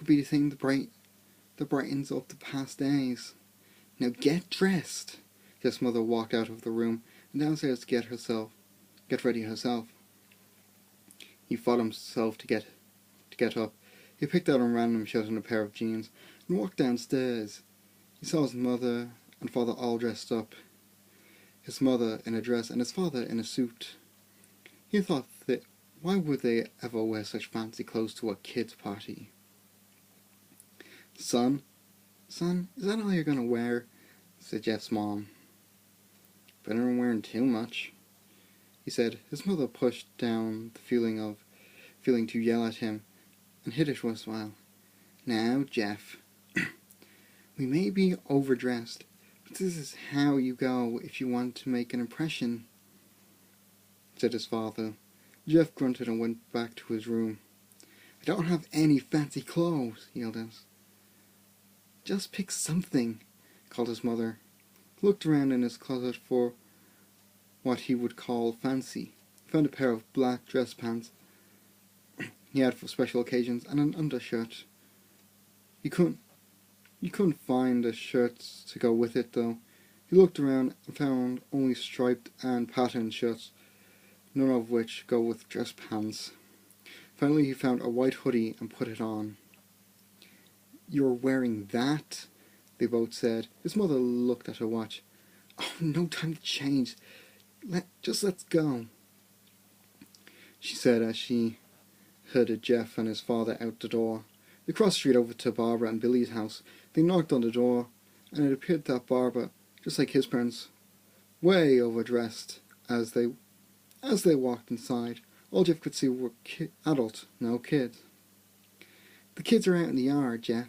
could be the thing that brightens up the past days. Now get dressed. Jeff's mother walked out of the room and downstairs to get ready herself. He fought himself to get up. He picked out a random shirt and a pair of jeans and walked downstairs. He saw his mother and father all dressed up. His mother in a dress and his father in a suit. He thought that why would they ever wear such fancy clothes to a kid's party? Son, is that all you're gonna wear? Said Jeff's mom. Better than wearing too much, he said. His mother pushed down the feeling to yell at him and hid it with a smile. Now, Jeff, we may be overdressed, but this is how you go if you want to make an impression, said his father. Jeff grunted and went back to his room. I don't have any fancy clothes, he yelled out. Just pick something, called his mother. He looked around in his closet for what he would call fancy. He found a pair of black dress pants he had for special occasions and an undershirt. You couldn't find a shirt to go with it though. He looked around and found only striped and patterned shirts, none of which go with dress pants. Finally he found a white hoodie and put it on. You're wearing that? They both said. His mother looked at her watch. Oh, no time to change. Let's go, she said as she herded Jeff and his father out the door. They crossed the street over to Barbara and Billy's house. They knocked on the door, and it appeared that Barbara, just like his parents, way overdressed as they walked inside. All Jeff could see were adults, no kids. The kids are out in the yard, Jeff.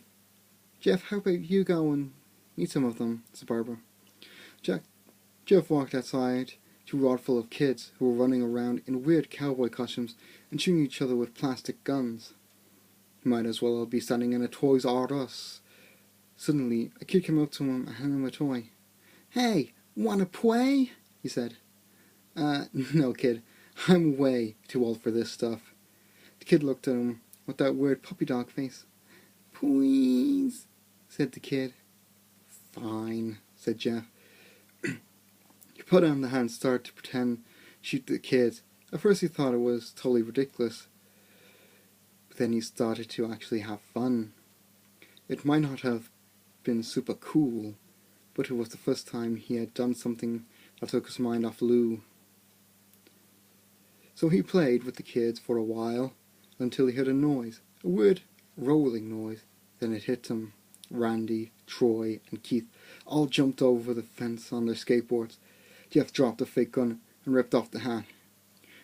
Jeff, how about you go and meet some of them, said Barbara. Jeff walked outside to a rod full of kids who were running around in weird cowboy costumes and shooting each other with plastic guns. He might as well be standing in a Toys R Us. Suddenly, a kid came up to him and handed him a toy. Hey, wanna play? He said. No, kid. I'm way too old for this stuff. The kid looked at him with that weird puppy dog face. Please, said the kid. Fine, said Jeff. He put down the hand and started to pretend shoot the kids. At first he thought it was totally ridiculous, but then he started to actually have fun. It might not have been super cool, but it was the first time he had done something that took his mind off Lou. So he played with the kids for a while, until he heard a noise, a weird rolling noise. Then it hit him. Randy, Troy, and Keith all jumped over the fence on their skateboards. Jeff dropped the fake gun and ripped off the hat.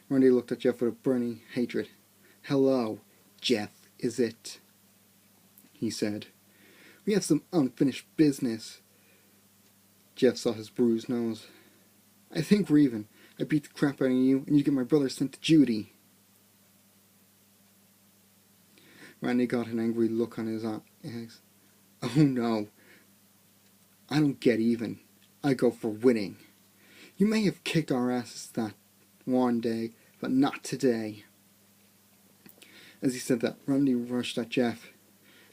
Randy looked at Jeff with a burning hatred. Hello, Jeff, is it? He said. We have some unfinished business. Jeff saw his bruised nose. I think we're even. I beat the crap out of you, and you get my brother sent to Judy. Randy got an angry look on his eyes. Oh no. I don't get even. I go for winning. You may have kicked our asses that one day, but not today. As he said that, Randy rushed at Jeff.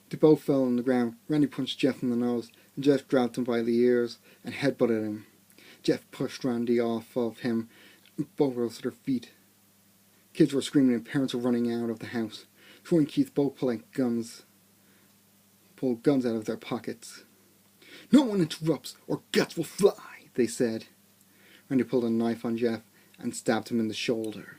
They both fell on the ground. Randy punched Jeff in the nose, and Jeff grabbed him by the ears and headbutted him. Jeff pushed Randy off of him, and both rose to their feet. Kids were screaming and parents were running out of the house. Troy and Keith both pulled guns out of their pockets. No one interrupts, or guts will fly, they said. Randy pulled a knife on Jeff and stabbed him in the shoulder.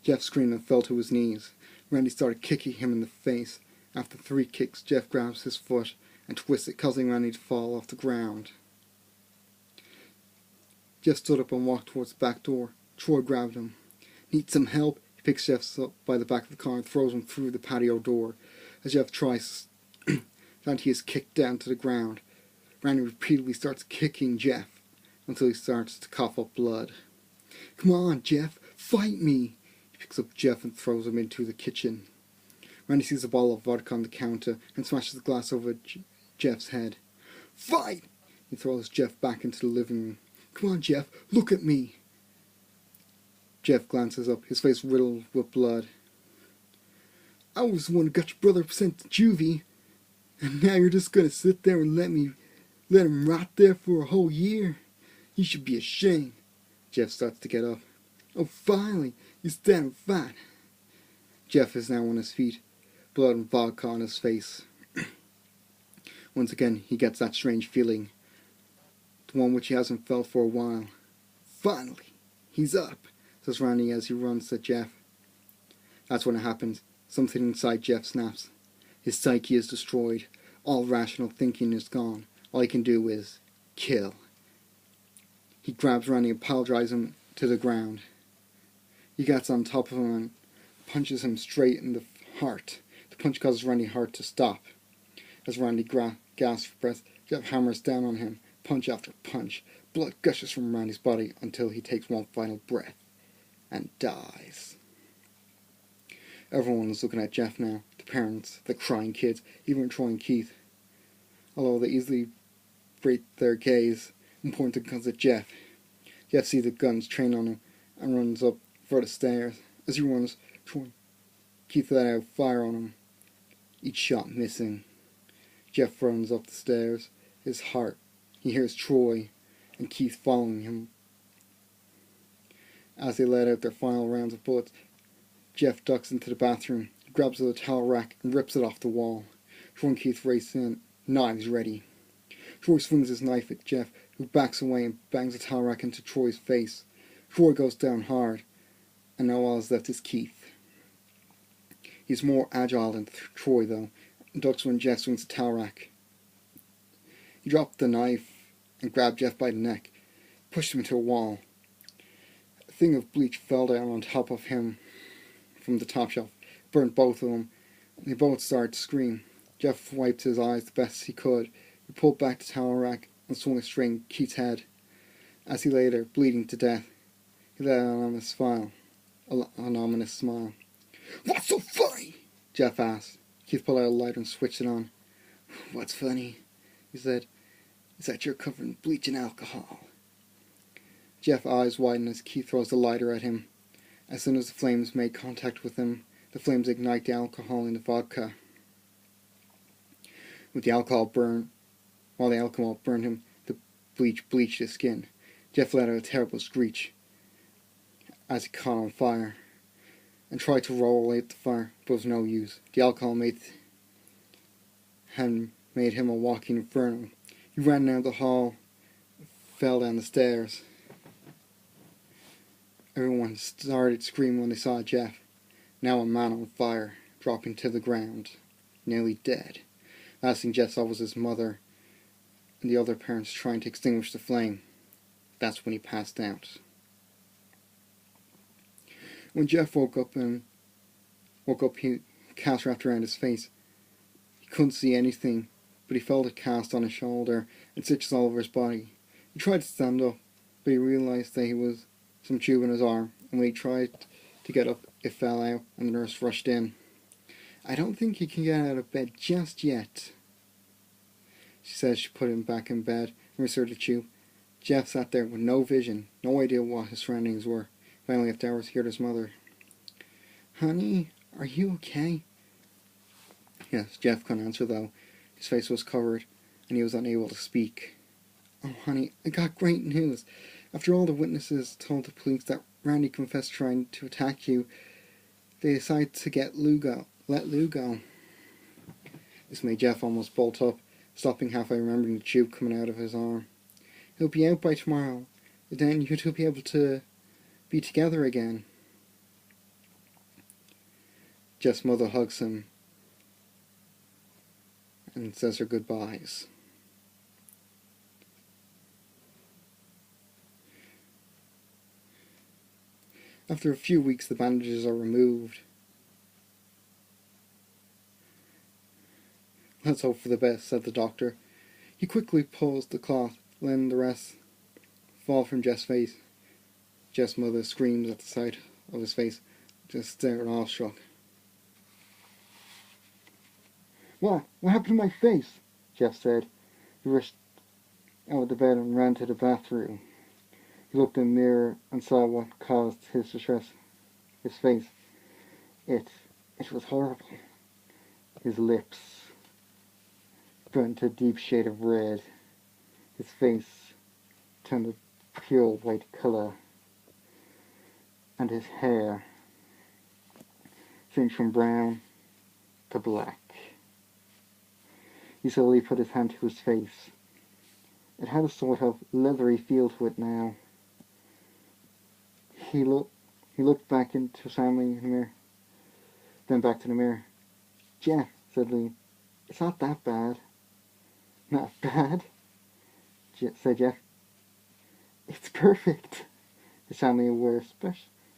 Jeff screamed and fell to his knees. Randy started kicking him in the face. After 3 kicks, Jeff grabs his foot and twists it, causing Randy to fall off the ground. Jeff stood up and walked towards the back door. Troy grabbed him. Need some help? He picks Jeff up by the back of the car and throws him through the patio door. As Jeff tries, he is kicked down to the ground. Randy repeatedly starts kicking Jeff until he starts to cough up blood. Come on, Jeff, fight me! He picks up Jeff and throws him into the kitchen. Randy sees a bottle of vodka on the counter and smashes the glass over Jeff's head. Fight! He throws Jeff back into the living room. Come on, Jeff, look at me! Jeff glances up, his face riddled with blood. I was the one who got your brother sent to juvie, and now you're just gonna sit there and let him rot there for a whole year? You should be ashamed. Jeff starts to get up. Oh, finally, you stand fine. Jeff is now on his feet, blood and vodka on his face. Once again, he gets that strange feeling, the one which he hasn't felt for a while. Finally, he's up, says Randy as he runs to Jeff. That's when it happens. Something inside Jeff snaps. His psyche is destroyed. All rational thinking is gone. All he can do is kill. He grabs Randy and pile drives him to the ground. He gets on top of him and punches him straight in the heart. The punch causes Randy's heart to stop. As Randy gasps for breath, Jeff hammers down on him, punch after punch. Blood gushes from Randy's body until he takes one final breath and dies. Everyone is looking at Jeff now. The parents, the crying kids, even Troy and Keith. Although they easily break their gaze and point the guns at Jeff. Jeff sees the guns trained on him and runs up for the stairs. As he runs, Troy and Keith let out fire on him, each shot missing. Jeff runs up the stairs, his heart. He hears Troy and Keith following him. As they let out their final rounds of bullets, Jeff ducks into the bathroom, grabs the towel rack and rips it off the wall. Troy and Keith race in, knives ready. Troy swings his knife at Jeff, who backs away and bangs the towel rack into Troy's face. Troy goes down hard, and now all that's left is Keith. He's more agile than Troy, though, and ducks when Jeff swings the towel rack. He dropped the knife and grabbed Jeff by the neck, pushed him into a wall. A thing of bleach fell down on top of him from the top shelf, burnt both of them, and they both started to scream. Jeff wiped his eyes the best he could. He pulled back the towel rack and swung it straight in Keith's head. As he lay there, bleeding to death, he let out an ominous smile. "What's so funny?" Jeff asked. Keith pulled out a lighter and switched it on. "What's funny," he said, "is that you're covered in bleach and alcohol." Jeff's eyes widen as Keith throws the lighter at him. As soon as the flames make contact with him, the flames ignite the alcohol in the vodka. While the alcohol burned him, the bleach bleached his skin. Jeff let out a terrible screech as he caught on fire and tried to roll away the fire, but it was no use. The alcohol made him a walking inferno. He ran down the hall, fell down the stairs. Everyone started screaming when they saw Jeff, now a man on fire, dropping to the ground, nearly dead. Last thing Jeff saw was his mother and the other parents trying to extinguish the flame. That's when he passed out. When Jeff woke up, he cast wrapped around his face. He couldn't see anything, but he felt a cast on his shoulder and stitches all over his body. He tried to stand up, but he realized that he was some tube in his arm, and when he tried to get up, it fell out, and the nurse rushed in. "I don't think he can get out of bed just yet," she said. She put him back in bed and restored the tube. Jeff sat there with no vision, no idea what his surroundings were. Finally, after hours, he heard his mother. "Honey, are you okay?" Yes, Jeff couldn't answer though. His face was covered, and he was unable to speak. "Oh, honey, I got great news. After all the witnesses told the police that Randy confessed trying to attack you, they decided to let Lou go." This made Jeff almost bolt up, stopping halfway, remembering the tube coming out of his arm. "He'll be out by tomorrow. Then you two will be able to be together again." Jeff's mother hugs him and says her goodbyes. After a few weeks, the bandages are removed. "Let's hope for the best," said the doctor. He quickly pulls the cloth, letting the rest fall from Jeff's face. Jeff's mother screams at the sight of his face, just staring awestruck. What happened to my face?" Jeff said. He rushed out of the bed and ran to the bathroom. He looked in the mirror and saw what caused his distress. His face. It It was horrible. His lips burnt a deep shade of red. His face turned a pure white colour, and his hair changed from brown to black. He slowly put his hand to his face. It had a sort of leathery feel to it now. He looked back into Stanley in the mirror, then back to the mirror. Jeff, said Lou, it's not that bad. Not bad, said Jeff. It's perfect. His family were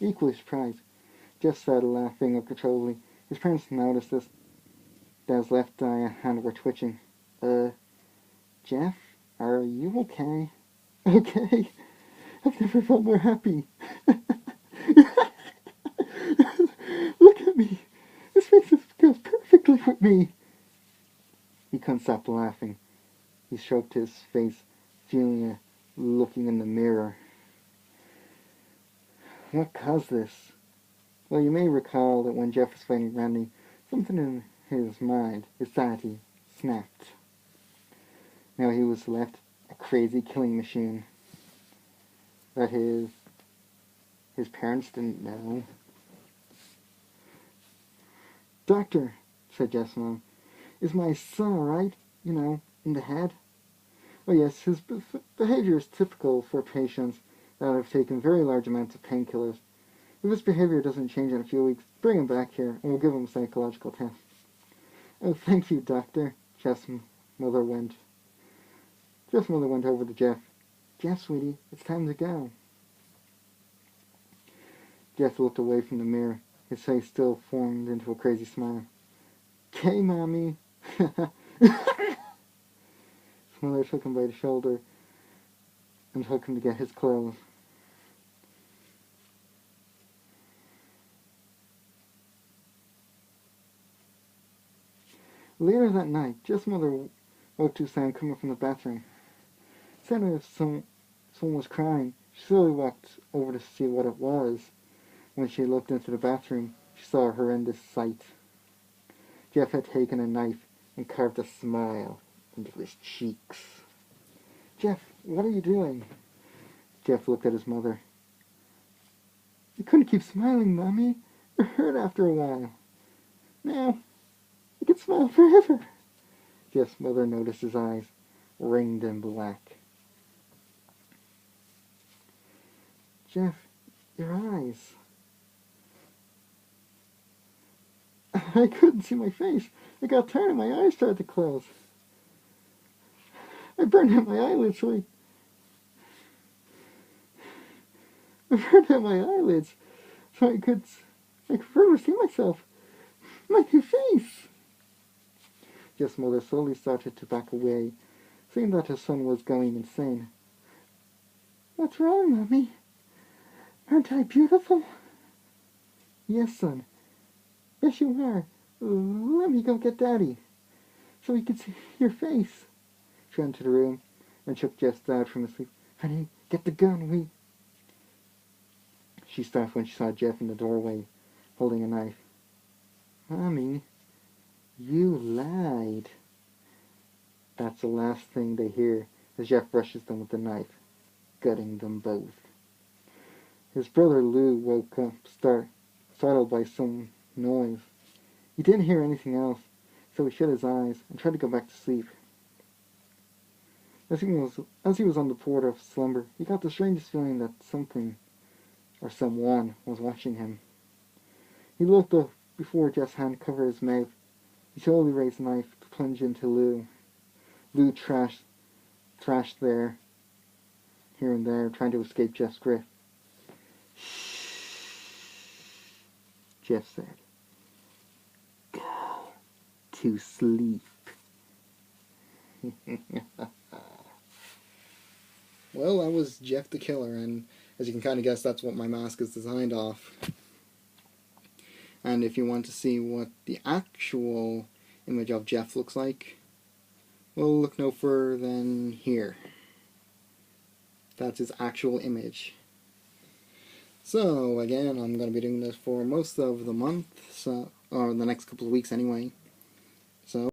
equally surprised. Jeff started laughing uncontrollably. His parents noticed this. Dad's left eye and hand were twitching. Jeff, are you okay? Okay. I've never felt more happy. Look at me. This face goes perfectly with me. He couldn't stop laughing. He stroked his face, feeling it, looking in the mirror. What caused this? Well, you may recall that when Jeff was fighting Randy, something in his mind, his sanity, snapped. Now he was left a crazy killing machine that his parents didn't know. Doctor, said Jeff's mom, is my son alright? You know, in the head? Oh yes, his behavior is typical for patients that have taken very large amounts of painkillers. If his behavior doesn't change in a few weeks, bring him back here and we'll give him a psychological test. Oh, thank you, Doctor, Jeff's mother went. Jeff's mother went over to Jeff. Jeff, sweetie, it's time to go. Jeff looked away from the mirror. His face still formed into a crazy smile. "'Kay, Mommy." His mother took him by the shoulder and took him to get his clothes. Later that night, Jeff's mother woke to a sound coming from the bathroom. It sounded as if someone was crying. She slowly walked over to see what it was. When she looked into the bathroom, she saw a horrendous sight. Jeff had taken a knife and carved a smile into his cheeks. Jeff, what are you doing? Jeff looked at his mother. You couldn't keep smiling, Mommy. It hurt after a while. Now, you can smile forever. Jeff's mother noticed his eyes, ringed in black. Jeff, your eyes. I couldn't see my face. I got tired and my eyes started to close. I burned out my eyelids so I could further see myself. My new face. Jeff's mother slowly started to back away, seeing that her son was going insane. What's wrong, Mommy? Aren't I beautiful? Yes, son. Yes, you are. Let me go get Daddy, so he can see your face. She went to the room and shook Jeff's dad from his sleep. Honey, get the gun, She stopped when she saw Jeff in the doorway, holding a knife. Mommy, you lied. That's the last thing they hear as Jeff brushes them with the knife, gutting them both. His brother Lou woke up, startled by some noise. He didn't hear anything else, so he shut his eyes and tried to go back to sleep. As he was on the port of slumber, he got the strangest feeling that something or someone was watching him. He looked up before Jeff's hand covered his mouth. He slowly raised the knife to plunge into Lou. Lou thrashed there, here and there, trying to escape Jeff's grip. Shh, Jeff said. Go to sleep. Well, that was Jeff the Killer, and as you can kind of guess, that's what my mask is designed off. And if you want to see what the actual image of Jeff looks like, well, look no further than here. That's his actual image. So, again, I'm going to be doing this for most of the month, so or the next couple of weeks anyway. So